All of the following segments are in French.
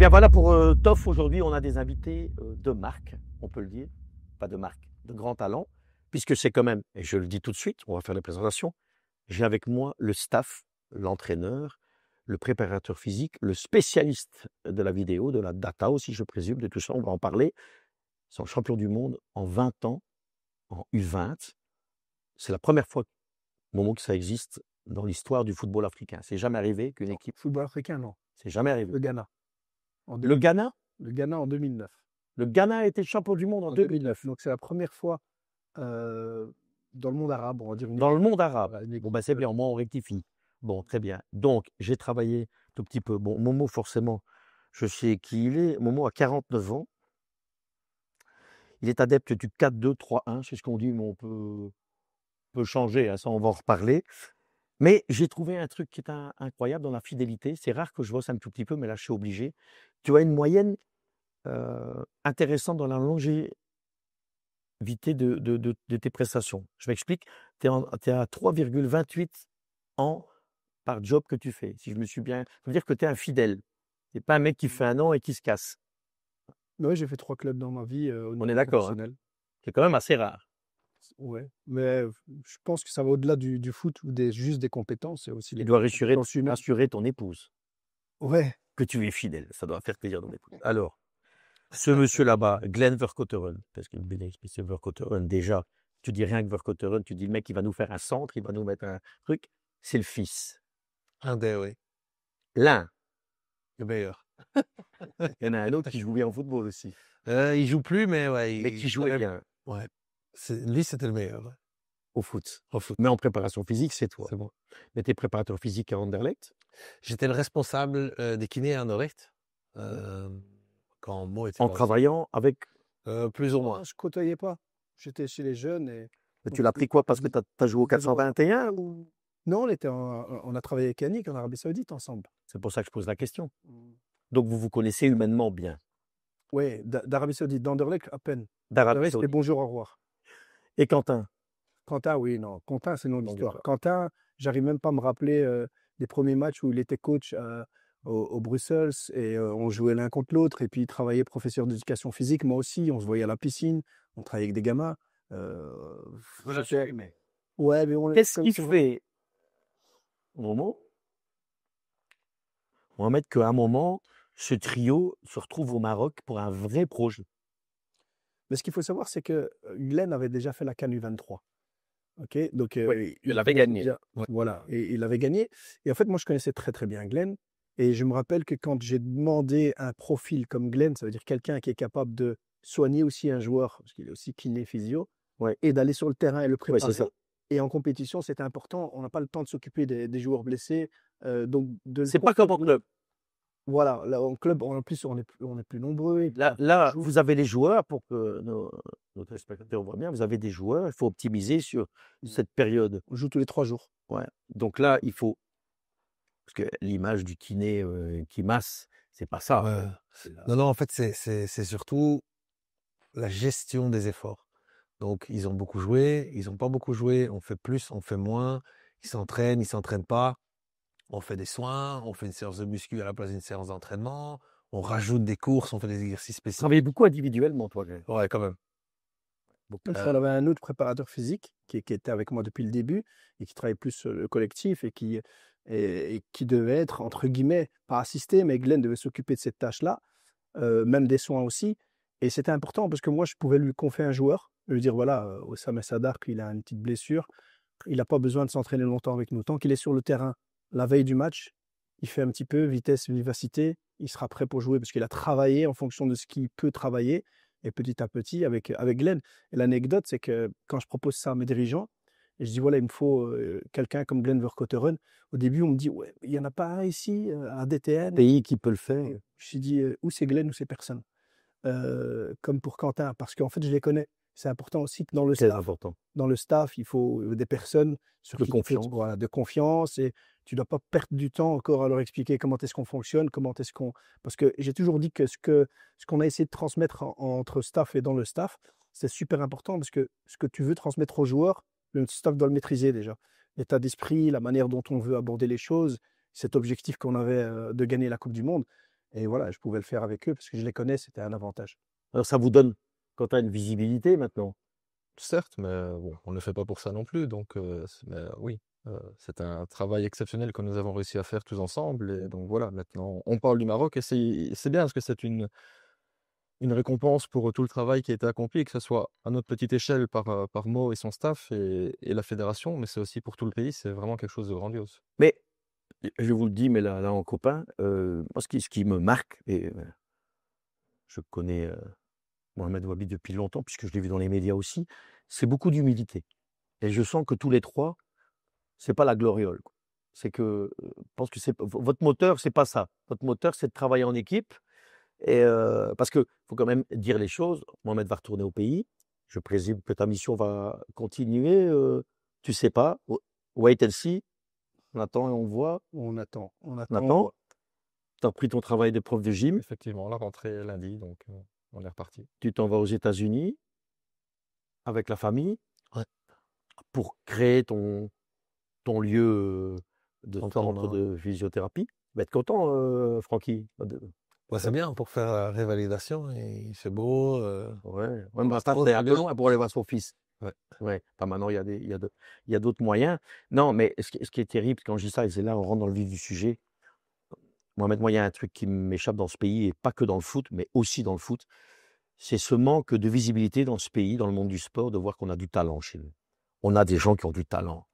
bien voilà pour TOF. Aujourd'hui, on a des invités de marque, on peut le dire. Pas de marque, de grand talent. Puisque c'est quand même, et je le dis tout de suite, on va faire les présentations. J'ai avec moi le staff, l'entraîneur, le préparateur physique, le spécialiste de la vidéo, de la data aussi, je présume, de tout ça. On va en parler. Ils sont champions du monde en 20 ans, en U20. C'est la première fois, Momo, que ça existe dans l'histoire du football africain. C'est jamais arrivé qu'une équipe. Football africain, non. C'est jamais arrivé. Le Ghana. Le Ghana? Le Ghana en 2009. Le Ghana a été champion du monde en 2009. Donc c'est la première fois dans le monde arabe, on va dire. Dans le monde arabe. Voilà, Bon, ben c'est bien, au moins on rectifie. Bon, très bien. Donc, j'ai travaillé tout petit peu. Bon, Momo, forcément, je sais qui il est. Momo a 49 ans. Il est adepte du 4-2-3-1. C'est ce qu'on dit, mais on peut changer. Hein, ça, on va en reparler. Mais j'ai trouvé un truc qui est incroyable dans la fidélité. C'est rare que je bosse un tout petit peu, mais là, je suis obligé. Tu as une moyenne intéressante dans la longévité de tes prestations. Je m'explique. Tu es à 3,28 ans par job que tu fais. Si je me suis bien. Ça veut dire que tu es un fidèle. Tu n'es pas un mec qui fait un an et qui se casse. Oui, j'ai fait 3 clubs dans ma vie au niveau On est d'accord. Hein. professionnel. C'est quand même assez rare. Ouais, mais je pense que ça va au-delà du foot ou juste des compétences. C'est aussi Tu dois rassurer ton épouse Ouais, que tu es fidèle. Ça doit faire plaisir à ton épouse. Alors, ce monsieur là-bas, Glenn Vercotteren, parce que c'est Vercotteren, déjà, tu dis rien que Vercotteren, tu dis le mec, il va nous faire un centre, il va nous mettre un truc. C'est le fils. Un des, oui. L'un. Le meilleur. Il y en a un autre qui joue bien au football aussi. Il joue plus, mais ouais. Mais qui jouait bien Ouais. Lui, c'était le meilleur. Ouais. au foot. Au foot. Mais en préparation physique, c'est toi. C'est bon. Mais t'es préparateur physique à Anderlecht. J'étais le responsable des kinés à Anderlecht. Quand Mo était En là travaillant avec. aussi. Plus ou moins. je ne côtoyais pas. J'étais chez les jeunes. Mais tu l'as pris quoi? Parce que tu as joué au 421 ou... Non, on a travaillé avec Yannick en Arabie Saoudite ensemble. C'est pour ça que je pose la question. Donc vous vous connaissez humainement bien. Oui, d'Arabie Saoudite, d'Anderlecht à peine. D'Arabie C'était Saoudite. bonjour, au revoir. Et Quentin? Quentin, oui, non. Quentin, c'est une autre Non, histoire. d'accord. Quentin, j'arrive même pas à me rappeler des premiers matchs où il était coach au Bruxelles et on jouait l'un contre l'autre. Et puis il travaillait professeur d'éducation physique, moi aussi. On se voyait à la piscine, on travaillait avec des gamins. Ouais, mais Qu'est-ce qui fait, Momo, Mohamed, qu'à un moment, ce trio se retrouve au Maroc pour un vrai projet? Mais ce qu'il faut savoir, c'est que Glenn avait déjà fait la CAN U23. Ok, donc Oui, il avait gagné. Ouais. Voilà, et il avait gagné. Et en fait, moi, je connaissais très très bien Glenn. Et je me rappelle que quand j'ai demandé un profil comme Glenn, ça veut dire quelqu'un qui est capable de soigner aussi un joueur, parce qu'il est aussi kiné physio, Ouais. et d'aller sur le terrain et le Ouais, préparer. c'est ça. Et en compétition, c'était important. On n'a pas le temps de s'occuper des joueurs blessés. Donc C'est pas comme en club. Voilà, là, en club, en plus, on est plus nombreux. Là, vous avez les joueurs, pour que nos téléspectateurs voient bien, vous avez des joueurs, il faut optimiser sur cette période. On joue tous les 3 jours. Ouais. Donc là, il faut. Parce que l'image du kiné qui masse, c'est pas ça. Ouais. Non, en fait, c'est surtout la gestion des efforts. Donc, ils ont beaucoup joué, ils n'ont pas beaucoup joué, on fait plus, on fait moins, ils s'entraînent pas, on fait des soins, on fait une séance de muscu à la place d'une séance d'entraînement, on rajoute des courses, on fait des exercices Tu spécifiques. travailles beaucoup individuellement, toi, Glenn. Ouais, quand même. On avait un autre préparateur physique qui était avec moi depuis le début et qui travaillait plus sur le collectif et qui devait être, entre guillemets, pas assisté, mais Glenn devait s'occuper de cette tâche-là, même des soins aussi. Et c'était important parce que moi, je pouvais lui confier un joueur, lui dire voilà, Oussama Sadar, il a une petite blessure, il n'a pas besoin de s'entraîner longtemps avec nous. Tant qu'il est sur le terrain la veille du match, il fait un petit peu vitesse, vivacité, il sera prêt pour jouer parce qu'il a travaillé en fonction de ce qu'il peut travailler. Et petit à petit, avec Glenn. Et l'anecdote, c'est que quand je propose ça à mes dirigeants, et je dis voilà, il me faut quelqu'un comme Glenn Vercotteren. Au début, on me dit ouais, il n'y en a pas un ici, à DTN. Pays qui peut le faire. Je me dis où c'est Glenn ou c'est personne. Comme pour Quentin, parce qu'en fait, je les connais. C'est important aussi que dans le C'est staff, important. il faut des personnes sur De qui confiance. voilà, de confiance. Et tu ne dois pas perdre du temps encore à leur expliquer comment est-ce qu'on fonctionne, comment est-ce qu'on. Parce que j'ai toujours dit que ce qu'on a essayé de transmettre entre staff et dans le staff, c'est super important parce que ce que tu veux transmettre aux joueurs, le staff doit le maîtriser déjà. L'état d'esprit, la manière dont on veut aborder les choses, cet objectif qu'on avait de gagner la Coupe du Monde. Et voilà, je pouvais le faire avec eux parce que je les connais, c'était un avantage. Alors ça vous donne, quand tu as une visibilité maintenant, Certes, mais bon, on ne le fait pas pour ça non plus. Donc, mais oui, c'est un travail exceptionnel que nous avons réussi à faire tous ensemble. Et donc voilà, maintenant, on parle du Maroc et c'est bien parce que c'est une récompense pour tout le travail qui a été accompli, que ce soit à notre petite échelle par Mo et son staff et la fédération, mais c'est aussi pour tout le pays. C'est vraiment quelque chose de grandiose. mais je vous le dis, mais là en copain, moi ce qui me marque, et je connais Mohamed Wabi depuis longtemps, puisque je l'ai vu dans les médias aussi, c'est beaucoup d'humilité. Et je sens que tous les trois, c'est pas la gloriole, quoi. C'est que, je pense que votre moteur, c'est pas ça. Votre moteur, c'est de travailler en équipe. Et parce que faut quand même dire les choses. Mohamed va retourner au pays. Je présume que ta mission va continuer. Tu sais pas. Wait and see. On attend et on voit. On attend, on On attend. attend. Tu as repris ton travail de prof de gym. Effectivement, la rentrée est lundi, donc on est reparti. Tu t'en vas aux États-Unis avec la famille Ouais. pour créer ton lieu de D'entraînement, centre ouais. de physiothérapie. Tu vas être content, Francky. Ouais, c'est bien pour faire la révalidation. Et il fait beau. Ouais, On ma se femme pose est un peu bien. loin pour aller voir son fils. Ouais. Ouais. Enfin, maintenant, il y a d'autres moyens. Non, mais ce qui est terrible quand je dis ça, et c'est là, on rentre dans le vif du sujet. Mohamed, moi, il y a un truc qui m'échappe dans ce pays, et pas que dans le foot, mais aussi dans le foot. C'est ce manque de visibilité dans ce pays, dans le monde du sport, de voir qu'on a du talent chez nous. On a des gens qui ont du talent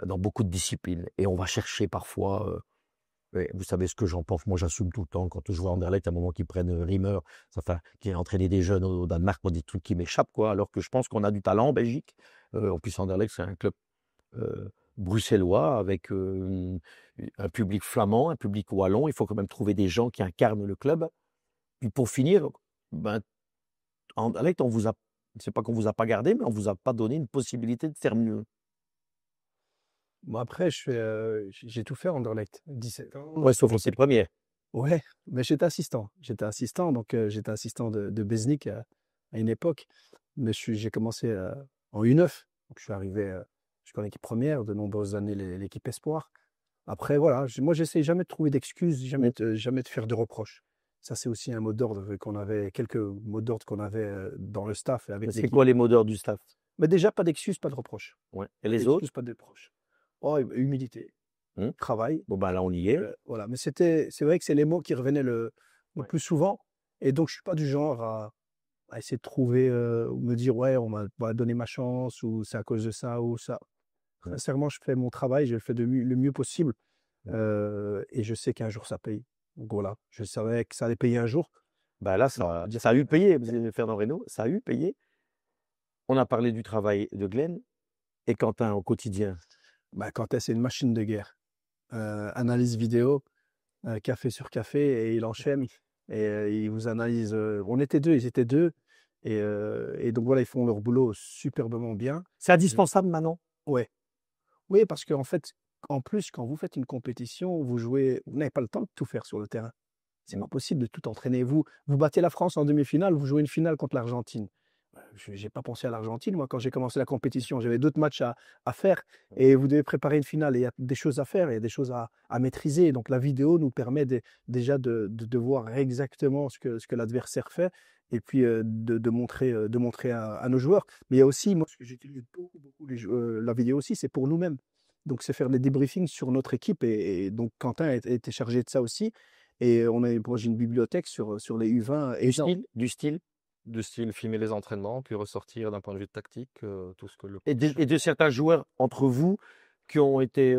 dans beaucoup de disciplines. Et on va chercher parfois. Ouais, vous savez ce que j'en pense. Moi, j'assume tout le temps. Quand je vois Anderlecht, à un moment qu'ils prennent Rimmer, qui a entraîné des jeunes au Danemark, pour des trucs qui m'échappent, quoi. Alors que je pense qu'on a du talent en Belgique. En plus, Anderlecht, c'est un club bruxellois avec un public flamand, un public wallon. Il faut quand même trouver des gens qui incarnent le club. Puis pour finir, ben, Anderlecht, c'est pas qu'on vous a pas gardé, mais on vous a pas donné une possibilité de faire mieux. Moi, après, j'ai tout fait en Anderlecht. 17 ans. Ouais, sauf aussi le premier. Ouais, mais j'étais assistant. Donc j'étais assistant de Besnik à une époque. Mais j'ai commencé en U9. Donc je suis arrivé jusqu'en équipe première, de nombreuses années l'équipe espoir. Après, voilà, moi, j'essaie jamais de trouver d'excuses, jamais de faire de reproches. Ça, c'est aussi un mot d'ordre qu'on avait, quelques mots d'ordre qu'on avait dans le staff et avec C'est l'équipe. quoi les mots d'ordre du staff? Mais déjà, pas d'excuses, pas de reproches. Ouais. Et les Pas autres? d'excuses, pas de reproches. Oh, humilité, travail. Bon, ben là, on y est. Voilà, mais c'est vrai que c'est les mots qui revenaient le plus souvent. Et donc, je suis pas du genre à essayer de trouver ou me dire ouais, on m'a donné ma chance ou c'est à cause de ça ou ça. Ouais. Sincèrement, je fais mon travail, je le fais le mieux possible et je sais qu'un jour ça paye. Donc voilà, je savais que ça allait payer un jour. Bah là, ça a eu payé, Fernand Reynaud, ça a eu payé. On a parlé du travail de Glenn et Quentin au quotidien. Bah, Quentin, c'est une machine de guerre. Analyse vidéo, café sur café, et il enchaîne. Et il vous analyse. On était deux, ils étaient deux. Et donc voilà, ils font leur boulot superbement bien. C'est indispensable maintenant. Ouais. Oui, parce qu'en fait, en plus, quand vous faites une compétition, vous n'avez pas le temps de tout faire sur le terrain. C'est pas possible de tout entraîner. Vous battez la France en demi-finale, vous jouez une finale contre l'Argentine. Je n'ai pas pensé à l'Argentine. Moi, quand j'ai commencé la compétition, j'avais d'autres matchs à faire. Et vous devez préparer une finale. Et il y a des choses à faire, il y a des choses à maîtriser. Donc, la vidéo nous permet déjà de voir exactement ce que l'adversaire fait et puis de montrer à nos joueurs. Mais il y a aussi, moi, ce que j'utilise beaucoup la vidéo aussi, c'est pour nous-mêmes. Donc, c'est faire des débriefings sur notre équipe. Et donc, Quentin a été chargé de ça aussi. Et j'ai une bibliothèque sur les U20. Du style, filmer les entraînements, puis ressortir d'un point de vue tactique tout ce que le et de certains joueurs entre vous qui ont été,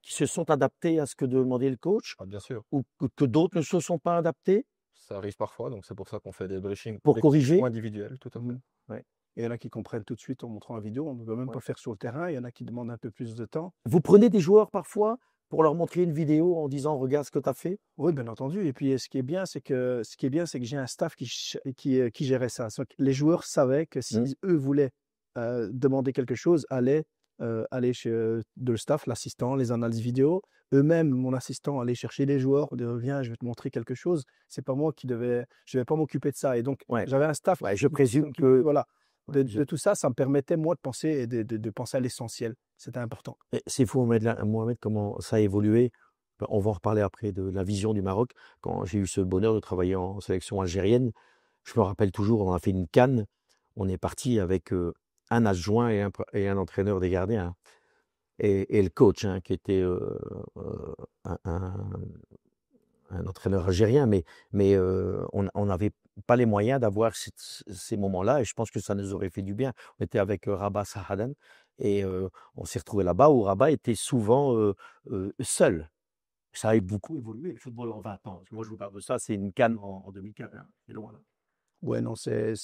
qui se sont adaptés à ce que demandait le coach, bien sûr, ou que d'autres ne se sont pas adaptés ça arrive parfois, donc c'est pour ça qu'on fait des briefings pour corriger. individuels, tout à fait. Ouais. Et il y en a qui comprennent tout de suite en montrant la vidéo, on ne doit même pas faire sur le terrain. Il y en a qui demandent un peu plus de temps. Vous prenez des joueurs parfois pour leur montrer une vidéo en disant regarde ce que tu as fait? Oui, bien entendu. Et puis ce qui est bien, c'est que j'ai un staff qui gérait ça. Les joueurs savaient que si eux voulaient demander quelque chose, aller chez le staff, l'assistant, les analyses vidéo. Eux-mêmes, mon assistant, allait chercher les joueurs, dire viens, je vais te montrer quelque chose. C'est pas moi je vais pas m'occuper de ça. Et donc, j'avais un staff. Ouais, je présume que voilà. De tout ça, ça me permettait, moi, de penser à l'essentiel. C'était important. c'est fou, Mohamed, comment ça a évolué. On va en reparler après de la vision du Maroc. Quand j'ai eu ce bonheur de travailler en sélection algérienne, je me rappelle toujours, on a fait une CAN. On est parti avec un adjoint et un entraîneur des gardiens. Et le coach, hein, qui était un entraîneur algérien, mais on n'avait pas les moyens d'avoir ces moments-là, et je pense que ça nous aurait fait du bien. On était avec Rabat Sahadan, et on s'est retrouvé là-bas, où Rabat était souvent seul. Ça a beaucoup évolué, le football en 20 ans. Parce que moi, je vous parle de ça, c'est une CAN en 2004, hein. C'est loin, là. Ouais, non, c'est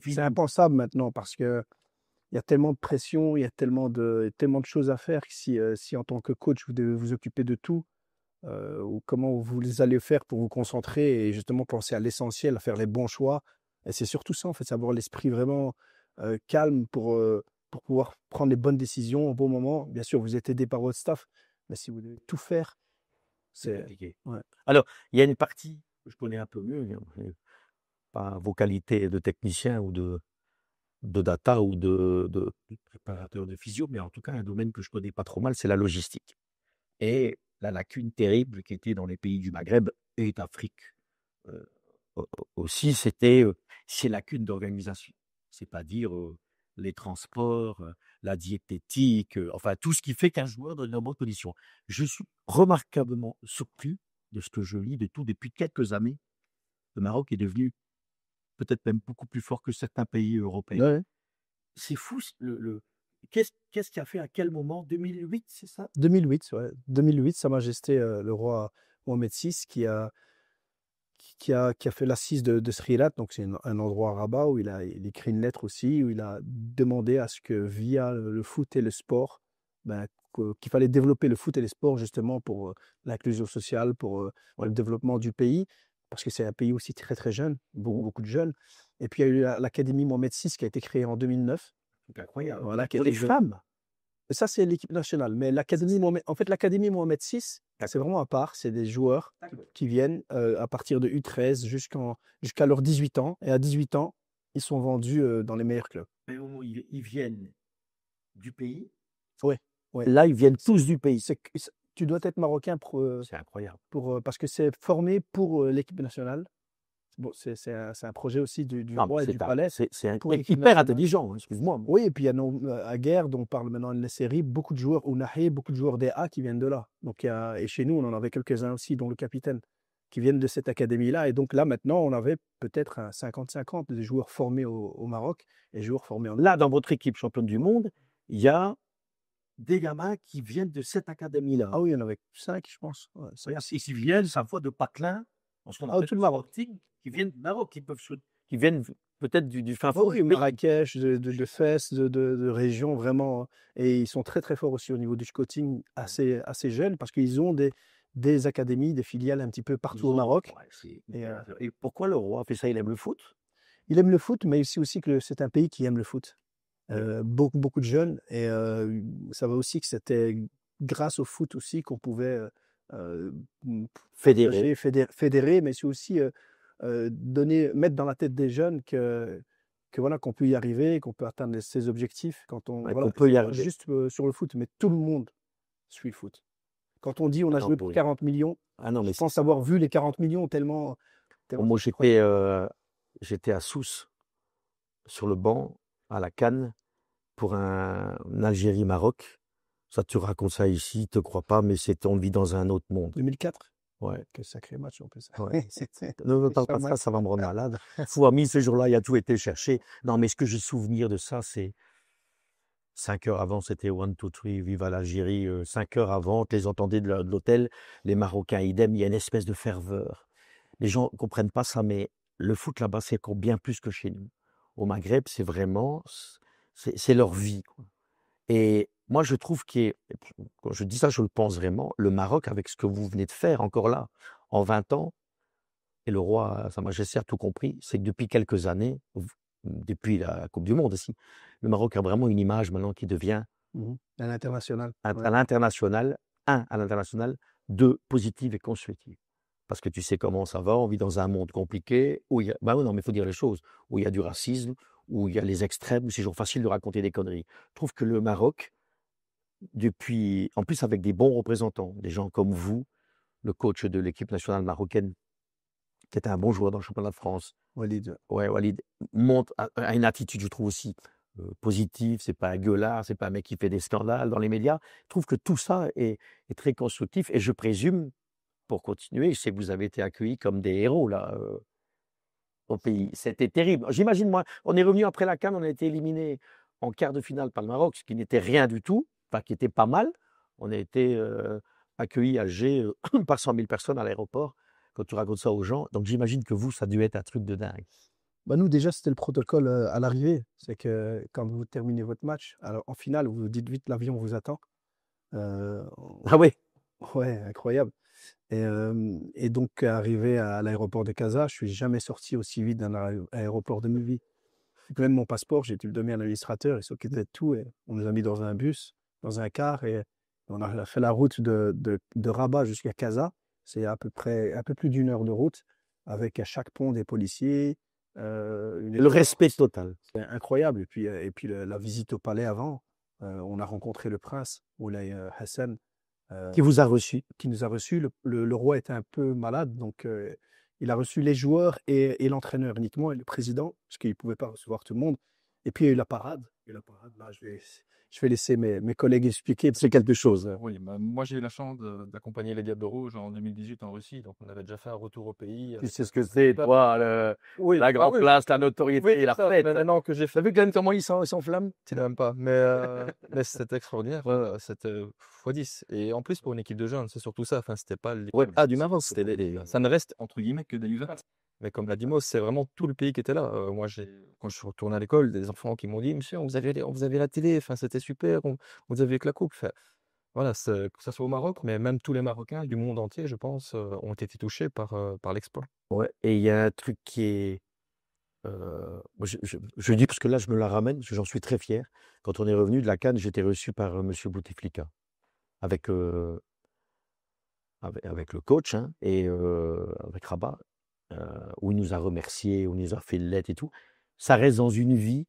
fini. impensable maintenant parce que il y a tellement de pression, il y a tellement de choses à faire que si en tant que coach, vous devez vous occuper de tout, ou comment vous allez faire pour vous concentrer et justement penser à l'essentiel, à faire les bons choix. Et c'est surtout ça, en fait, c'est avoir l'esprit vraiment calme pour pouvoir prendre les bonnes décisions au bon moment. Bien sûr, vous êtes aidé par votre staff, mais si vous devez tout faire, C'est c'est compliqué. ouais. Alors, il y a une partie que je connais un peu mieux, pas vos qualités de technicien ou de data ou de préparateur de physio, mais en tout cas, un domaine que je connais pas trop mal, c'est la logistique. Et la lacune terrible qui était dans les pays du Maghreb et d'Afrique aussi, c'était ces lacunes d'organisation. C'est pas dire les transports, la diététique, enfin tout ce qui fait qu'un joueur donne de bonnes conditions. Je suis remarquablement surpris de ce que je lis de tout depuis quelques années. Le Maroc est devenu peut-être même beaucoup plus fort que certains pays européens. Ouais. C'est fou. Qu'est-ce qui a fait à quel moment 2008, c'est ça? 2008, ouais. 2008, Sa Majesté le roi Mohamed VI qui a fait l'assise de Srirat, donc c'est un endroit à Rabat où il écrit une lettre aussi, où il a demandé à ce que via le foot et le sport, qu'il fallait développer le foot et le sport justement pour l'inclusion sociale, pour le développement du pays, parce que c'est un pays aussi très très jeune, beaucoup de jeunes. Et puis il y a eu l'Académie Mohamed VI qui a été créée en 2009. C'est incroyable. Voilà, Pour les femmes. ça, c'est l'équipe nationale. Mais l'Académie Mohamed VI, c'est vraiment à part. C'est des joueurs qui viennent à partir de U13 jusqu'à leurs 18 ans. Et à 18 ans, ils sont vendus dans les meilleurs clubs. Mais au moins, ils viennent du pays. Ouais, ouais. Là, ils viennent tous du pays. Tu dois être marocain C'est incroyable. parce que c'est formé pour l'équipe nationale. Bon, c'est un projet aussi du Non, roi et mais du palais. c'est pour l'équipe hyper nationale. intelligent, hein, excuse-moi. Oui, et puis il y a à Guerre, dont on parle maintenant de série, beaucoup de joueurs Ounahi, beaucoup de joueurs DA qui viennent de là. Donc et chez nous, on en avait quelques-uns aussi, dont le capitaine, qui viennent de cette académie-là. Et donc là, maintenant, on avait peut-être un 50-50 des joueurs formés au Maroc et des joueurs formés en Là, dans votre équipe championne du monde, il y a des gamins qui viennent de cette académie-là. Ah oui, il y en avait 5, je pense. Ouais, Regarde, ils viennent, sa fois de Patelin, tout le Maroc. Qui viennent du Maroc, qui viennent peut-être du fin fond. Oui, Marrakech, de Fès, de régions vraiment. Et ils sont très très forts aussi au niveau du scouting, assez jeunes, parce qu'ils ont des académies, des filiales un petit peu partout au Maroc. Ouais, et pourquoi le roi a fait ça? Il aime le foot? Il aime le foot, mais aussi que c'est un pays qui aime le foot. Beaucoup de jeunes. Et ça va aussi que c'était grâce au foot aussi qu'on pouvait fédérer, mais c'est aussi mettre dans la tête des jeunes que voilà, qu'on peut y arriver, qu'on peut atteindre ses objectifs quand on qu'on peut y arriver. juste sur le foot, mais tout le monde suit le foot. Quand on dit on a joué pour 40 millions, je pense avoir vu les 40 millions tellement moi, j'étais à Sousse, sur le banc, à la CAN, pour un Algérie-Maroc. Ça, tu racontes ça ici, tu ne te crois pas, mais on vit dans un autre monde. 2004. Ouais. Quel sacré match, on peut ça. Ouais. Ne parle pas de ça, ça va me rendre malade. Fouami, ce jour-là, il a tout été cherché. Non, mais ce que j'ai souvenir de ça, c'est 5 heures avant, c'était 1, 2, 3, vive l'Algérie. 5 heures avant, tu les entendais de l'hôtel, les Marocains, idem, il y a une espèce de ferveur. Les gens ne comprennent pas ça, mais le foot là-bas, c'est encore bien plus que chez nous. Au Maghreb, c'est vraiment, c'est leur vie, quoi. Et moi, je trouve quand je dis ça, je le pense vraiment, le Maroc, avec ce que vous venez de faire encore là, en 20 ans, et le roi, Sa Majesté a tout compris, c'est que depuis quelques années, depuis la Coupe du Monde aussi, le Maroc a vraiment une image maintenant qui devient à l'international. À l'international, à l'international, 2, positive et constructive. Parce que tu sais comment ça va, on vit dans un monde compliqué, où il y a, non, mais il faut dire les choses, où il y a du racisme, où il y a les extrêmes, où c'est toujours facile de raconter des conneries. Je trouve que le Maroc, en plus avec des bons représentants, des gens comme vous, le coach de l'équipe nationale marocaine, qui était un bon joueur dans le championnat de France. Walid. Ouais, Walid montre a une attitude, je trouve aussi positive. C'est pas un gueulard, c'est pas un mec qui fait des scandales dans les médias. Je trouve que tout ça est très constructif et je présume, pour continuer, je sais que vous avez été accueillis comme des héros là au pays. C'était terrible. J'imagine moi, on est revenu après la CAN, on a été éliminé en quart de finale par le Maroc, ce qui n'était rien du tout, enfin qui était pas mal. On a été accueillis à Alger par 100 000 personnes à l'aéroport. Quand tu racontes ça aux gens, donc j'imagine que vous, ça a dû être un truc de dingue. Bah nous, déjà, c'était le protocole à l'arrivée. C'est que quand vous terminez votre match, alors en finale, vous dites vite, l'avion vous attend. Ah oui. Ouais, incroyable. Et donc, arrivé à l'aéroport de Casa, je suis jamais sorti aussi vite d'un aéroport de ma vie. Même mon passeport, j'ai dû le donner à l'administrateur, il s'occupait de tout. Et on nous a mis dans un bus, dans un car, et on a fait la route de Rabat jusqu'à Casa. C'est à peu près un peu plus d'1 heure de route, avec à chaque pont des policiers. Le respect total. C'est incroyable. Et puis la visite au palais avant, on a rencontré le prince, Moulay Hassan, Qui vous a reçu. qui nous a reçus. Le roi était un peu malade, donc il a reçu les joueurs et l'entraîneur uniquement, et le président, parce qu'il ne pouvait pas recevoir tout le monde. Et puis il y a eu la parade. Là, je vais laisser mes collègues expliquer. C'est quelque chose. Oui, bah, moi j'ai eu la chance d'accompagner les Diables Rouges en 2018 en Russie, donc on avait déjà fait un retour au pays. Tu sais ce que c'est, toi, Oui, la grande oui. place, la notoriété, Oui, la ça, fête. mais maintenant que j'ai fait, T'as vu Glenn, comment il s'enflamme? tu n'aimes pas, mais c'était extraordinaire, c'était x10. Et en plus pour une équipe de jeunes, c'est surtout ça. Enfin, c'était pas Ouais, du Maroc, c'était ça ne reste entre guillemets que des U20. Mais comme l'a dit Mos, c'est vraiment tout le pays qui était là. Moi, quand je suis retourné à l'école, des enfants qui m'ont dit, Monsieur, on vous avait la télé, enfin, c'était super, vous avez avec la coupe. Enfin, voilà, que ce soit au Maroc, mais même tous les Marocains du monde entier, je pense, ont été touchés par l'exploit. Ouais, et il y a un truc qui est. Moi, je dis parce que là, je me la ramène, parce que j'en suis très fier. Quand on est revenu de la CAN, j'étais reçu par Monsieur Bouteflika, avec, avec le coach hein, et avec Rabat, où il nous a remerciés, où il nous a fait une lettre et tout. Ça reste dans une vie,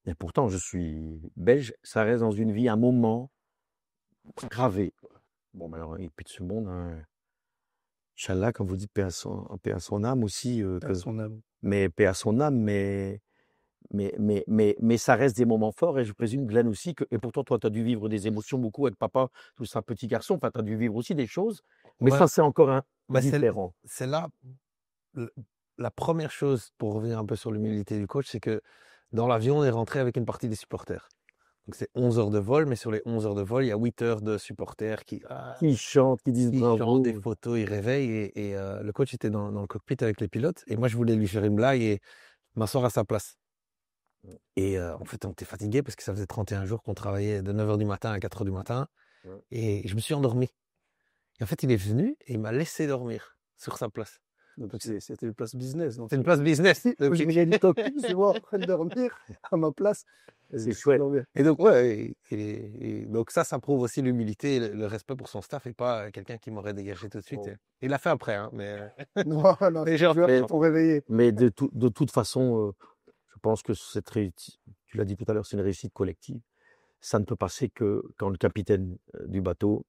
et pourtant je suis belge, ça reste dans une vie un moment gravé. Bon, alors, il n'est plus de ce monde. Hein. Inch'Allah, comme vous dites, paix à son âme aussi. À son âme. Mais paix à son âme, mais ça reste des moments forts. Et je présume, Glenn aussi, et pourtant, toi, tu as dû vivre des émotions beaucoup avec papa, tout ça, petit garçon. Enfin, tu as dû vivre aussi des choses. Mais Ouais. ça, c'est encore un Bah, différent. c'est là la première chose, pour revenir un peu sur l'humilité du coach, c'est que dans l'avion, on est rentré avec une partie des supporters. Donc c'est 11 heures de vol, mais sur les 11 heures de vol, il y a 8 heures de supporters qui chantent, qui disent bravo. chantent des photos, ils réveillent. Et le coach était dans le cockpit avec les pilotes. Et moi, je voulais lui faire une blague et m'asseoir à sa place. Et en fait, on était fatigué parce que ça faisait 31 jours qu'on travaillait de 9 heures du matin à 4 heures du matin. Ouais. Et je me suis endormi. Et en fait, il est venu et il m'a laissé dormir sur sa place. Donc c'était une place business. C'est une place business. Donc, j'ai dit, c'est moi en train de dormir à ma place. C'est chouette. Et donc, ouais, et donc ça prouve aussi l'humilité et le respect pour son staff et pas quelqu'un qui m'aurait dégagé tout de suite. Oh. Il l'a fait après, hein, mais. Non, Mais je vais pour réveiller. Mais de toute façon, je pense que cette réussite, tu l'as dit tout à l'heure, c'est une réussite collective. Ça ne peut passer que quand le capitaine du bateau,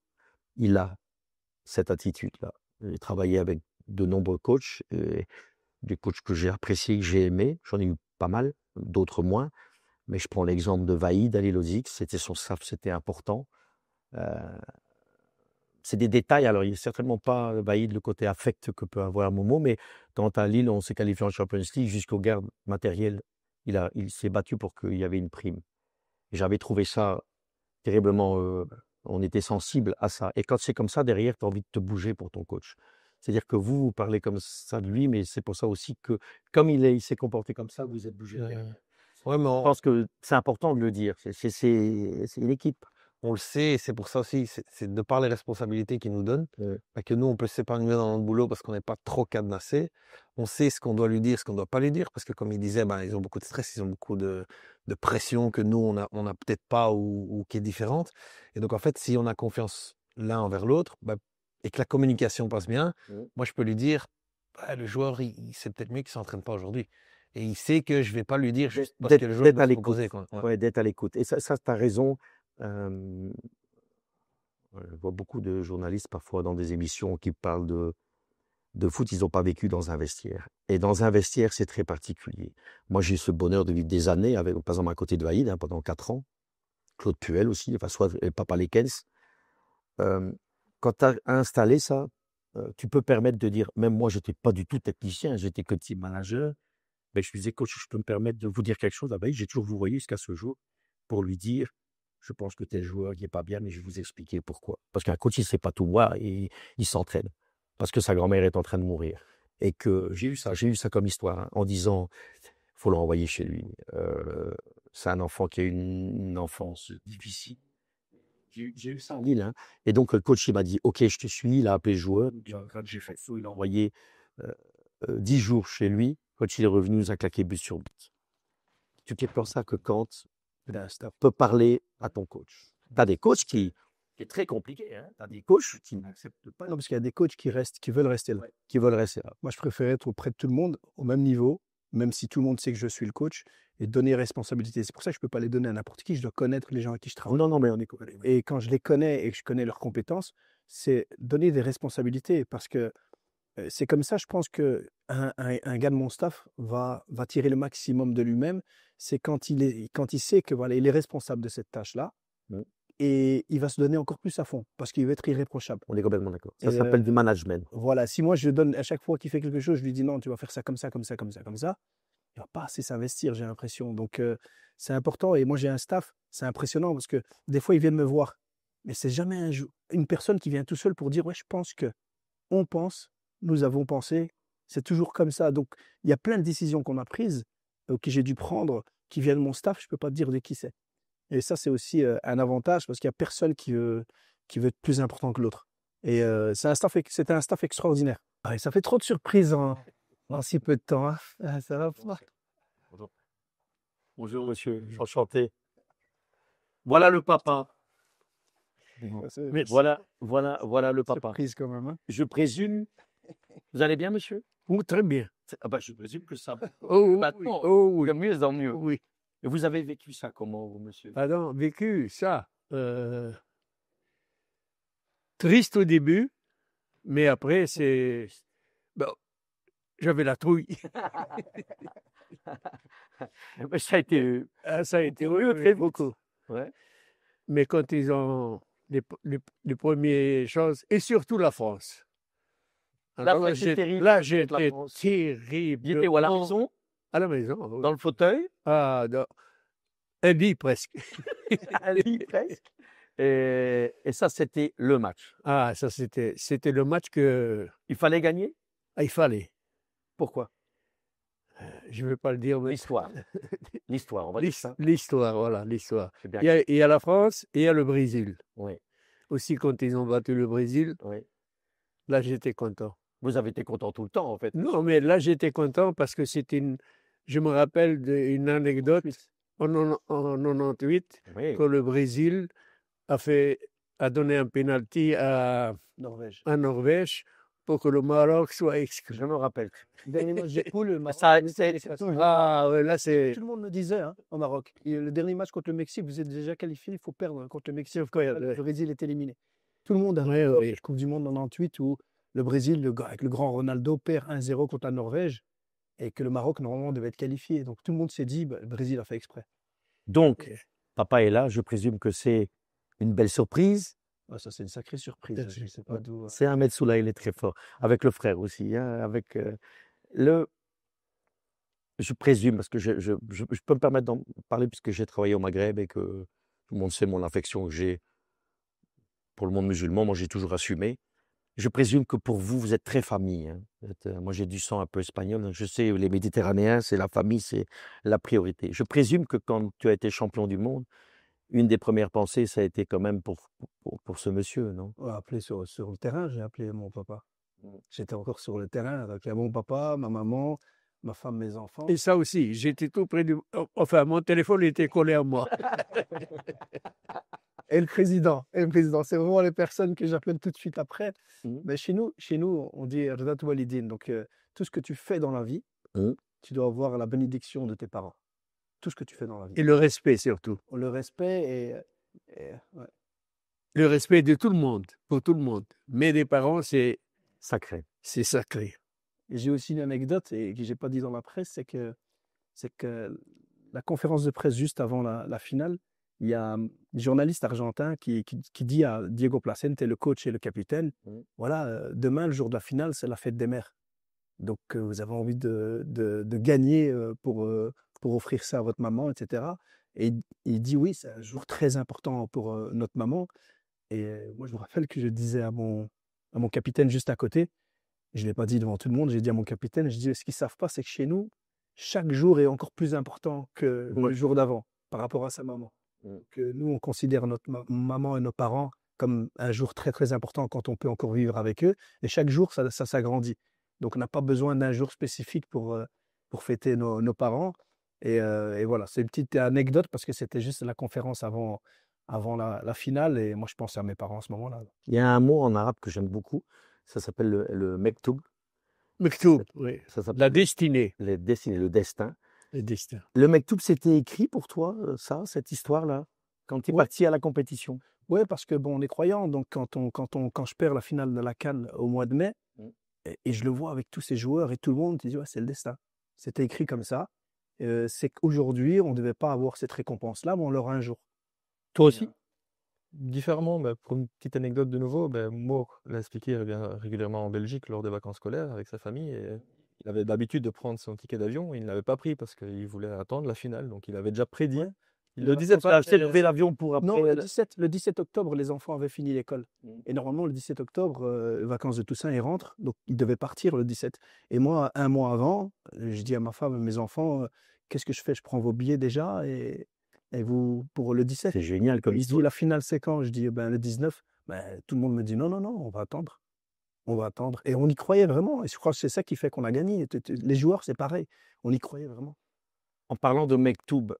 il a cette attitude-là. J'ai travaillé avec de nombreux coachs, des coachs que j'ai appréciés, que j'ai aimés. J'en ai eu pas mal, d'autres moins. Mais je prends l'exemple de Vaïd Halilhodžić, c'était son staff, c'était important. C'est des détails, alors il n'est certainement pas Vaïd le côté affect que peut avoir Momo, mais quand à Lille, on s'est qualifié en Champions League, jusqu'aux gardes matériels, il s'est battu pour qu'il y avait une prime. Et j'avais trouvé ça terriblement, on était sensible à ça. Et quand c'est comme ça, derrière, tu as envie de te bouger pour ton coach. C'est-à-dire que vous parlez comme ça de lui, mais c'est pour ça aussi que, comme il s'est comporté comme ça, vous êtes bougé. Ouais, mais Je pense que c'est important de le dire. C'est une équipe. on le sait, et c'est pour ça aussi, c'est de par les responsabilités qu'ils nous donnent, que nous, on peut s'épanouir dans notre boulot parce qu'on n'est pas trop cadenassé. On sait ce qu'on doit lui dire, ce qu'on ne doit pas lui dire, parce que comme il disait, ils ont beaucoup de stress, ils ont beaucoup de pression que nous, on n'a peut-être pas ou qui est différente. Et donc, en fait, si on a confiance l'un envers l'autre, et que la communication passe bien, moi, je peux lui dire, le joueur, c'est peut-être mieux qu'il ne s'entraîne pas aujourd'hui. Et il sait que je ne vais pas lui dire juste parce que le joueur doit se reposer. Ouais, d'être à l'écoute. Et ça tu as raison. Je vois beaucoup de journalistes parfois dans des émissions qui parlent de foot, ils n'ont pas vécu dans un vestiaire. Et dans un vestiaire, c'est très particulier. Moi, j'ai eu ce bonheur de vivre des années avec, par exemple, à côté de Vaïd, pendant 4 ans. Claude Puel aussi, enfin, soit Papa Lekens. Euh, Quand tu as installé ça, tu peux permettre de dire, même moi, je n'étais pas du tout technicien, j'étais que team manager. Mais je lui disais, coach, je peux me permettre de vous dire quelque chose. Ah ben, j'ai toujours vous voyez jusqu'à ce jour pour lui dire, je pense que tel joueur qui n'est pas bien, mais je vais vous expliquer pourquoi. Parce qu'un coach, il ne sait pas tout voir et il s'entraîne. Parce que sa grand-mère est en train de mourir. Et que j'ai eu ça comme histoire, hein, en disant, faut le renvoyer chez lui. C'est un enfant qui a eu une enfance difficile. J'ai eu ça en Lille. Hein. Et donc, le coach, il m'a dit, OK, je te suis. Il a appelé le joueur. J'ai fait ça. Il a envoyé 10 jours chez lui. Quand il est revenu, il nous a claqué but sur but. Tu t'es pour ça que quand tu peux parler à ton coach. Tu as des coachs qui est très compliqué. Hein. Tu as des coachs qui n'acceptent pas. Non, parce qu'il y a des coachs qui veulent rester là. Ouais, qui veulent rester là. Moi, je préfère être auprès de tout le monde, au même niveau, même si tout le monde sait que je suis le coach, et donner responsabilité. C'est pour ça que je ne peux pas les donner à n'importe qui. Je dois connaître les gens avec qui je travaille. Non, mais on est copains. Et quand je les connais et que je connais leurs compétences, c'est donner des responsabilités. Parce que c'est comme ça, je pense qu'un un gars de mon staff va tirer le maximum de lui-même. C'est quand il sait que voilà, il est responsable de cette tâche-là. Mm. Et il va se donner encore plus à fond parce qu'il va être irréprochable. On est complètement d'accord. Ça Et, s'appelle du management. Voilà, si moi je donne à chaque fois qu'il fait quelque chose, je lui dis non, tu vas faire ça comme ça, comme ça, comme ça, comme ça, il va pas assez s'investir, j'ai l'impression. Donc c'est important. Et moi j'ai un staff, c'est impressionnant parce que des fois ils viennent me voir, mais c'est jamais une personne qui vient tout seul pour dire ouais, je pense que, on pense, nous avons pensé, c'est toujours comme ça. Donc il y a plein de décisions qu'on a prises, que j'ai dû prendre, qui viennent de mon staff, je peux pas te dire de qui c'est. Et ça c'est aussi un avantage parce qu'il y a personne qui veut être plus important que l'autre. Et c'était un staff extraordinaire. Ah, et ça fait trop de surprises en si peu de temps. Hein. Ah, ça va pas. Bonjour, monsieur. Enchanté. Voilà le papa. Mais voilà le papa. Surprise quand même. Hein. Je présume. Vous allez bien, monsieur? Oh, très bien. Ah bah, je présume que ça va. Oh, oui, Maintenant, oh, oui. de mieux en mieux. Oui. Et vous avez vécu ça comment, vous, monsieur? Pardon, vécu ça. Triste au début, mais après, c'est. Bon, j'avais la trouille. Mais ça a été. Ça a été Mieux, oui, très vite. beaucoup. Ouais. Mais quand ils ont les premières choses, et surtout la France. Alors Là, c'est terrible. là, La j'étais France. terrible. Il était où, à la maison? À la maison. Oui. Dans le fauteuil? Ah, un lit presque. Un lit presque. Et ça, c'était le match. Ah, ça, c'était le match que. Il fallait gagner? Ah, il fallait. Pourquoi? Je ne vais pas le dire, mais. L'histoire. L'histoire, on va dire ça. L'histoire, voilà, l'histoire. C'est bien. Il y a la France et il y a le Brésil. Oui, Aussi, quand ils ont battu le Brésil, oui. là, j'étais content. Vous avez été content tout le temps, en fait. Non, mais là, j'étais content parce que c'était une. Je me rappelle d'une anecdote en 98, Oui. quand le Brésil a donné un penalty à Norvège pour que le Maroc soit exclu. Je me rappelle. Dernier match de poule, le Maroc. Ah, ouais, là, c'est. Tout le monde le disait hein, au Maroc. Et le dernier match contre le Mexique, vous êtes déjà qualifié, il faut perdre hein, contre le Mexique. Le Brésil est éliminé. Tout le monde a la Coupe du Monde en 98 où le Brésil, avec le grand Ronaldo, perd 1-0 contre la Norvège et que le Maroc, normalement, devait être qualifié. Donc tout le monde s'est dit, bah, le Brésil a fait exprès. Donc, papa est là, je présume que c'est une belle surprise. Ah, ça, c'est une sacrée surprise. Je sais pas d'où. C'est Ahmed Soula, il est très fort. Avec le frère aussi. Hein, avec je présume, parce que je peux me permettre d'en parler puisque j'ai travaillé au Maghreb et que tout le monde sait mon affection que j'ai pour le monde musulman. Moi, j'ai toujours assumé. Je présume que pour vous, vous êtes très famille. Hein. Moi, j'ai du sang un peu espagnol. Je sais, les Méditerranéens, c'est la famille, c'est la priorité. Je présume que quand tu as été champion du monde, une des premières pensées, ça a été quand même pour ce monsieur, non? On a appelé sur le terrain, j'ai appelé mon papa. J'étais encore sur le terrain avec mon papa, ma maman, ma femme, mes enfants. Et ça aussi, j'étais tout près du. Enfin, mon téléphone était collé à moi. Et le président, c'est vraiment les personnes que j'appelle tout de suite après. Mais chez nous, on dit Rdat Walidine. Donc, tout ce que tu fais dans la vie, tu dois avoir la bénédiction de tes parents. Tout ce que tu fais dans la vie. Et le respect surtout. Le respect et ouais. le respect de tout le monde, pour tout le monde. Mais des parents, c'est Sacré. sacré. Et j'ai aussi une anecdote et que j'ai pas dit dans la presse, c'est que la conférence de presse juste avant la finale, il y a un journaliste argentin qui dit à Diego Placente, le coach et le capitaine, voilà, demain, le jour de la finale, c'est la fête des mères. Donc, vous avez envie de gagner pour offrir ça à votre maman, etc. Et il dit oui, c'est un jour très important pour notre maman. Et moi, je me rappelle que je disais à mon capitaine juste à côté, je ne l'ai pas dit devant tout le monde, j'ai dit à mon capitaine, je dis, ce qu'ils ne savent pas, c'est que chez nous, chaque jour est encore plus important que le jour d'avant par rapport à sa maman. Que nous, on considère notre maman et nos parents comme un jour très, très important quand on peut encore vivre avec eux. Et chaque jour, ça s'agrandit. Donc, on n'a pas besoin d'un jour spécifique pour fêter nos parents. Et voilà, c'est une petite anecdote parce que c'était juste la conférence avant la finale. Et moi, je pensais à mes parents à ce moment-là. Il y a un mot en arabe que j'aime beaucoup. Ça s'appelle le mektoub. Mektoub, oui. Ça s'appelle La destinée. le destin. Le destin. Le mektoub, c'était écrit pour toi, cette histoire-là, quand tu es parti à la compétition? Oui, parce que bon, on est croyants. Donc, quand je perds la finale de la CAN au mois de mai, et je le vois avec tous ces joueurs et tout le monde, tu dis, ouais, c'est le destin. C'était écrit comme ça. C'est qu'aujourd'hui, on ne devait pas avoir cette récompense-là, mais on l'aura un jour. Toi aussi? Différemment, pour une petite anecdote de nouveau, Mo l'a expliqué, il revient régulièrement en Belgique lors des vacances scolaires avec sa famille et il avait l'habitude de prendre son ticket d'avion. Il ne l'avait pas pris parce qu'il voulait attendre la finale, donc il avait déjà prédit. Ouais. Il le disait Tu as pas. acheté l'avion pour après. Non, le 17 octobre, les enfants avaient fini l'école. Et normalement, le 17 octobre, vacances de Toussaint, ils rentrent. Donc, ils devaient partir le 17. Et moi, un mois avant, je dis à ma femme et mes enfants, qu'est-ce que je fais? Je prends vos billets déjà et vous, pour le 17. C'est génial comme Il se histoire. dit, la finale, c'est quand? Je dis, le 19. Tout le monde me dit, non, non, non, on va attendre. On va attendre. Et on y croyait vraiment. Et je crois que c'est ça qui fait qu'on a gagné. Les joueurs, c'est pareil. On y croyait vraiment. En parlant de mektoub,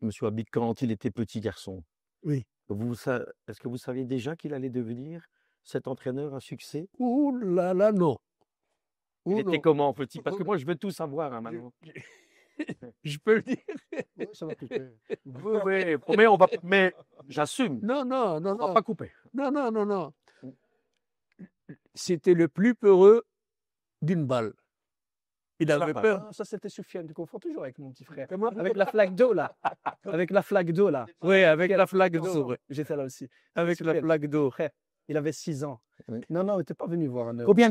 Monsieur Habib, quand il était petit garçon, Oui. est-ce que vous saviez déjà qu'il allait devenir cet entraîneur à succès? Ouh là là, non. Il était comment petit? Parce que moi, je veux tout savoir maintenant. Je peux le dire. Oui, ça va couper. Oui, mais j'assume. Non, non, non, On va non. pas couper. Non, non, non, non. C'était le plus peureux d'une balle. Il avait peur. Ah, ça, c'était Soufiane. Tu confonds toujours avec mon petit frère. Avec la flaque d'eau, là. Avec la flaque d'eau, là. Oui, avec la flaque d'eau. ouais. J'étais là aussi. Avec la Soufiane. flaque d'eau. Frère, il avait 6 ans. Oui. Non, non, il n'était pas venu voir un heure. Combien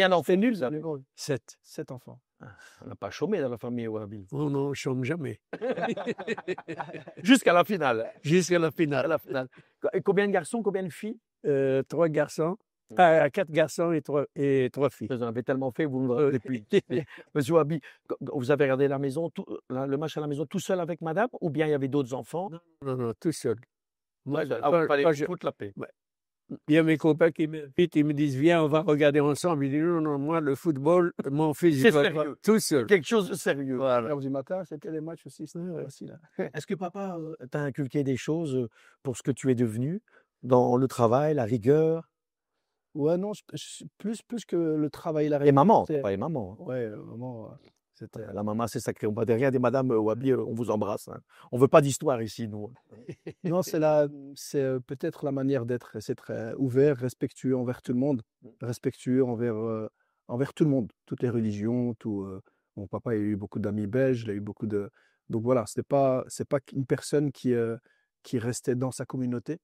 d'enfants? C'est nul, ça. 7. 7 enfants. On n'a pas chômé dans la famille Wahabi. Oh non, je chôme jamais. Jusqu'à la finale. Jusqu'à la À finale. la finale. Et combien de garçons, combien de filles? 3 garçons. 4 garçons et 3 filles. Vous en avez tellement fait, vous ne me rappelez plus. Monsieur Wahabi, vous avez regardé la maison, le match à la maison tout seul avec madame ou bien il y avait d'autres enfants? Non, non, tout seul. Moi, Il quand fallait je- foutre la paix. Il y a mes copains qui m'invitent, ils me disent, viens, on va regarder ensemble. Je dis, non, non, moi, le football, mon fils, C'est il va sérieux. tout seul. Quelque chose de sérieux. Voilà. L'heure du matin, c'était les matchs aussi. C'était facile. Est-ce que papa t'a inculqué des choses pour ce que tu es devenu dans le travail, la rigueur? Ouais, non, plus que le travail et la Et maman, c'est- papa et maman. Ouais, maman, c'était. La maman, c'est sacré. On va derrière des madame Wahabi, on vous embrasse. Hein. On veut pas d'histoire ici, nous. Non, c'est peut-être la manière d'être, c'est être ouvert, respectueux envers tout le monde, respectueux envers tout le monde, toutes les religions, tout. Mon papa a eu beaucoup d'amis belges, il a eu beaucoup de. Donc voilà, c'est pas une personne qui restait dans sa communauté.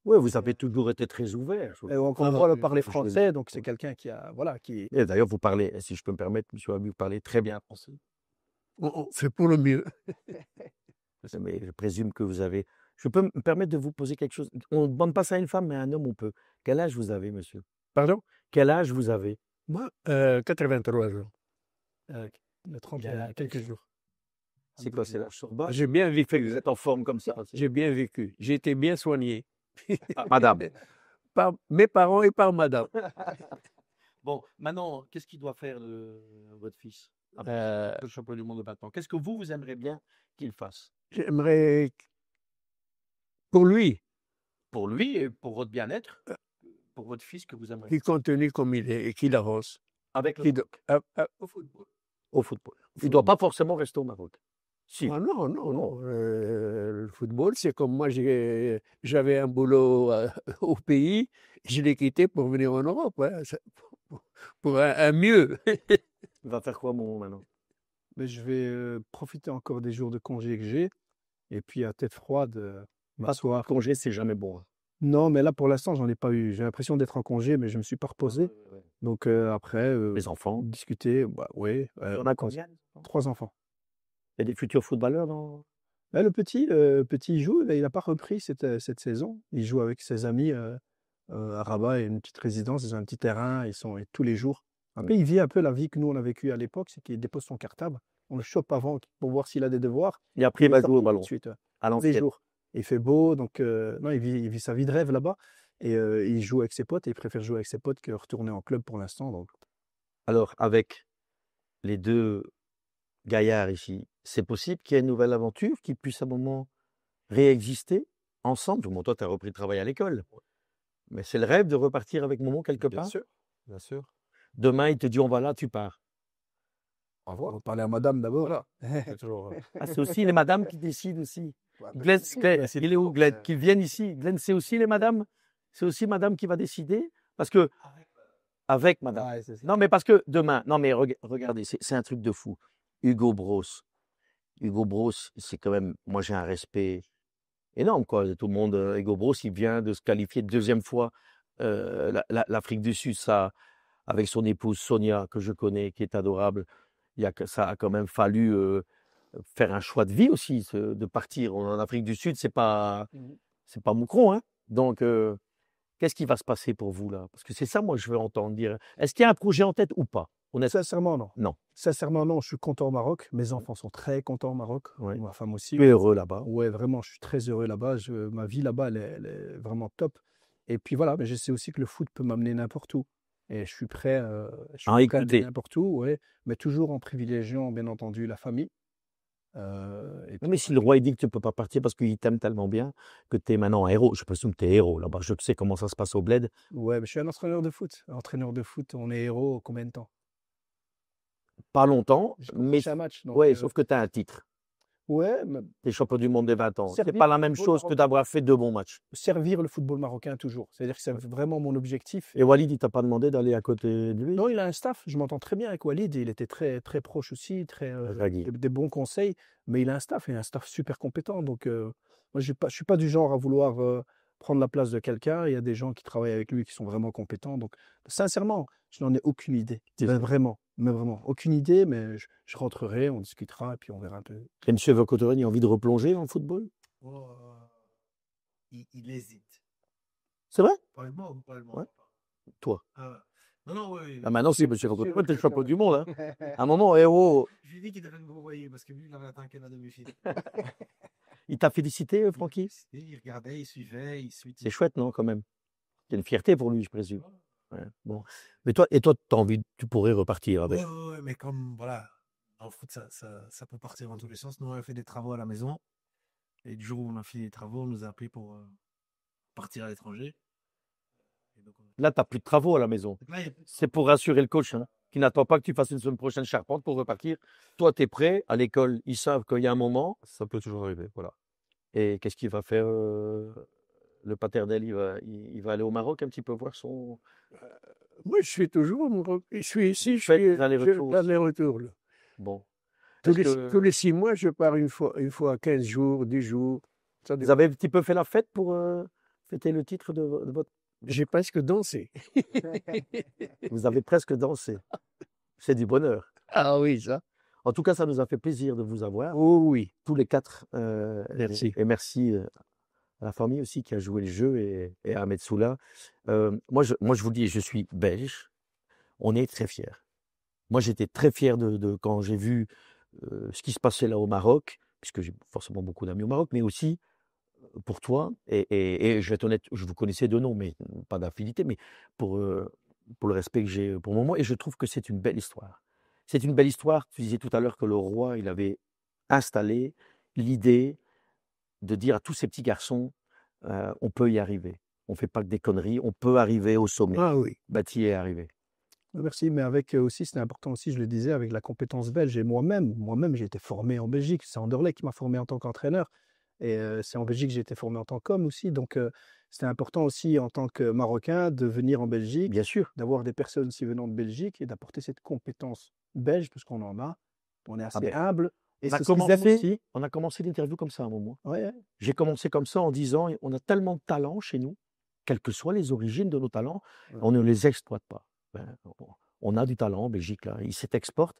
Oui, vous avez toujours été très ouvert. Et on voit le parler français, donc c'est quelqu'un qui a, voilà, qui. Et d'ailleurs, vous parlez, si je peux me permettre, monsieur Wahabi, vous parlez très bien français. On fait pour le mieux. Mais je présume que vous avez. Je peux me permettre de vous poser quelque chose. On ne demande pas ça à une femme, mais à un homme, on peut. Quel âge vous avez, monsieur? Pardon? Quel âge vous avez? Moi, 83 ans. Le 31, il y a quelques jours. C'est quoi, c'est l'âge sur bas? J'ai bien vécu. Vous êtes en forme comme ça. J'ai bien vécu. J'ai été bien soigné. Ah, madame. Par mes parents et par madame. Bon, maintenant, qu'est-ce qu'il doit faire votre fils après le champion du monde de maintenant? Qu'est-ce que vous aimeriez bien qu'il fasse? J'aimerais, pour lui, Pour lui et pour votre bien-être, pour votre fils que vous aimeriez. qu'il continue comme il est et qu'il avance. Avec Qu'il do- au football. Il ne doit pas forcément rester au Maroc. Si. Ah non, non, non. Le football, c'est comme moi, j'avais un boulot au pays, je l'ai quitté pour venir en Europe, hein, pour un mieux. Il va faire quoi, mon maintenant? Mais je vais profiter encore des jours de congé que j'ai. Et puis, à tête froide, m'asseoir. Congé, c'est jamais bon, hein. Non, mais là, pour l'instant, j'en ai pas eu. J'ai l'impression d'être en congé, mais je me suis pas reposé. Ouais. Donc, après, Les enfants. discuter, bah, oui. On a combien? 3 enfants. Il y a des futurs footballeurs dans. Là, le petit, il joue, il n'a pas repris cette saison. Il joue avec ses amis à Rabat, il y a une petite résidence, ils ont un petit terrain, ils sont et tous les jours. Après, il vit un peu la vie que nous, on a vécue à l'époque, c'est qu'il dépose son cartable. On le chope avant pour voir s'il a des devoirs. Et après, il va sort jouer au tout de ballon. suite, À tous les l'ancienne. jours. Il fait beau, donc non, il vit sa vie de rêve là-bas. Et il joue avec ses potes, et il préfère jouer avec ses potes que retourner en club pour l'instant. Donc. Alors, avec les deux gaillards ici, c'est possible qu'il y ait une nouvelle aventure qui puisse à un moment réexister ensemble. Bon, toi, tu as repris le travail à l'école. Mais c'est le rêve de repartir avec Momo quelque Bien part. sûr, bien sûr. Demain, il te dit on va là, tu pars. Au On revoir. va parler à madame d'abord. Voilà. C'est toujours. Ah, c'est aussi les madames qui décident aussi. Ouais, Glenn, c'est il est où toujours, Glenn? Qu'ils viennent ici. Glenn, c'est aussi les madames. C'est aussi madame qui va décider. Parce que, avec madame. Ouais, c'est ça. Non, mais parce que demain, non, mais regardez, c'est un truc de fou. Hugo Bros. Hugo Bros, c'est quand même, moi j'ai un respect énorme, quoi. Tout le monde, Hugo Bros, il vient de se qualifier deuxième fois l'Afrique du Sud, ça, avec son épouse Sonia, que je connais, qui est adorable. Ça a quand même fallu faire un choix de vie aussi, de partir en Afrique du Sud, c'est pas moucron, hein. Donc, qu'est-ce qui va se passer pour vous là? Parce que c'est ça, moi, je veux entendre dire. Est-ce qu'il y a un projet en tête ou pas? Honnêtement, Sincèrement, non. non. Sincèrement, non. Je suis content au Maroc. Mes enfants sont très contents au Maroc. Ouais. Ma femme aussi. Tu es heureux là-bas. Ouais, vraiment, je suis très heureux là-bas. Ma vie là-bas, elle est vraiment top. Et puis voilà, mais je sais aussi que le foot peut m'amener n'importe où. Et je suis prêt, à aller Écoutez. n'importe où, ouais, mais toujours en privilégiant, bien entendu, la famille. Et Non, puis mais si le roi il dit que tu ne peux pas partir parce qu'il t'aime tellement bien que tu es maintenant un héros, je présume que tu es héros là-bas. Je sais comment ça se passe au bled. ouais, mais je suis un entraîneur de foot. Entraîneur de foot, on est héros combien de temps? Pas longtemps, J'ai mais coaché un match. Donc, ouais, sauf que tu as un titre. ouais, mais Tu es champion du monde des 20 ans. C'est Servir pas la le même football chose que marocain. d'avoir fait 2 bons matchs. servir le football marocain toujours. C'est-à-dire que c'est vraiment mon objectif. Et Walid, il t'a pas demandé d'aller à côté de lui? Non, il a un staff. Je m'entends très bien avec Walid. Il était très, très proche aussi, Ragui. des bons conseils. Mais il a un staff, et un staff super compétent. Donc, moi, je suis pas du genre à vouloir prendre la place de quelqu'un. Il y a des gens qui travaillent avec lui qui sont vraiment compétents. Donc, sincèrement, je n'en ai aucune idée. C'est Mais ça. vraiment, aucune idée. Mais je rentrerai, on discutera et puis on verra un peu. Et M. Vercotteren, il a envie de replonger dans le football? Il hésite. C'est vrai? Parle-moi ou parle-moi Ouais. pas. Toi. Ah, non, oui. Ah, maintenant, c'est M. Vercotteren, tu es le champion du monde. Hein. À un moment, héros, Je lui ai dit qu'il devrait me renvoyer parce que lui, il avait atteint un demi-finale. il t'a félicité, Francky? Il regardait, il suivait, il suit. C'est chouette, non, quand même? C'est une fierté pour lui, je présume. Ouais, bon. Mais toi, t'as envie, tu pourrais repartir avec. Ouais, mais comme, voilà, en foot, ça peut partir dans tous les sens. Nous, on a fait des travaux à la maison. Et du jour où on a fini les travaux, on nous a appelé pour partir à l'étranger. Et donc, Là, tu n'as plus de travaux à la maison. donc là, il y a- C'est pour rassurer le coach, hein, qui n'attend pas que tu fasses une semaine prochaine charpente pour repartir. Toi, tu es prêt. À l'école, ils savent qu'il y a un moment. Ça peut toujours arriver, voilà. Et qu'est-ce qu'il va faire le paternel? Il va aller au Maroc un petit peu voir son. Moi, je suis toujours au Maroc. Je suis ici, je Faites suis des allers-retours aussi. l'aller-retour, là. Bon. Tous Est-ce les, que tous les 6 mois, je pars une fois 15 jours, 10 jours. Ça vous dépend. avez un petit peu fait la fête pour fêter le titre de votre. J'ai presque dansé. Vous avez presque dansé. C'est du bonheur. Ah oui, ça. En tout cas, ça nous a fait plaisir de vous avoir, Oh oui. tous les 4. Merci. Et merci à la famille aussi qui a joué le jeu et à Ahmed Soula. Moi, je vous le dis, je suis belge. On est très fiers. Moi, j'étais très fier de quand j'ai vu ce qui se passait là au Maroc, puisque j'ai forcément beaucoup d'amis au Maroc, mais aussi pour toi. Et je vais être honnête, je vous connaissais de nom, mais pas d'affinité, mais pour le respect que j'ai pour moi. Et je trouve que c'est une belle histoire. C'est une belle histoire. Tu disais tout à l'heure que le roi, il avait installé l'idée de dire à tous ces petits garçons, on peut y arriver. On ne fait pas que des conneries, on peut arriver au sommet. Ah oui. Bah, tu y es arrivé. Merci, mais avec aussi, c'était important aussi, je le disais, avec la compétence belge et moi-même, j'ai été formé en Belgique. C'est Anderlecht qui m'a formé en tant qu'entraîneur et c'est en Belgique que j'ai été formé en tant qu'homme aussi. Donc, c'était important aussi en tant que Marocain de venir en Belgique, Bien sûr. d'avoir des personnes aussi venant de Belgique et d'apporter cette compétence belge, parce qu'on en a. On est assez ben, humble et On a c'est ce qu'ils aiment commencé, aussi. on a commencé l'interview comme ça à un moment. Ouais, J'ai commencé comme ça en disant, on a tellement de talents chez nous, quelles que soient les origines de nos talents, ouais. on ne les exploite pas. On a du talent en Belgique, là. Il s'exporte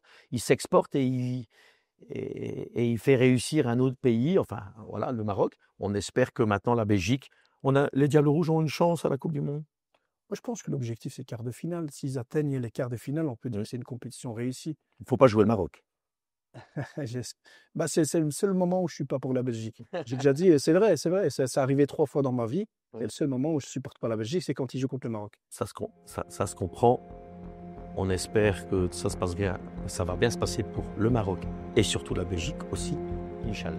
et il fait réussir un autre pays, enfin voilà, le Maroc. On espère que maintenant la Belgique, les Diables Rouges ont une chance à la Coupe du Monde. Moi, je pense que l'objectif, c'est quart de finale. S'ils atteignent les quarts de finale, on peut dire que c'est une compétition réussie. Il ne faut pas jouer le Maroc. C'est le seul moment où je suis pas pour la Belgique. J'ai déjà dit, c'est vrai, ça arrivé 3 fois dans ma vie. Ouais. Et le seul moment où je supporte pas la Belgique, c'est quand ils jouent contre le Maroc. Ça se comprend. On espère que ça va bien se passer pour le Maroc et surtout la Belgique aussi, Inch'Allah.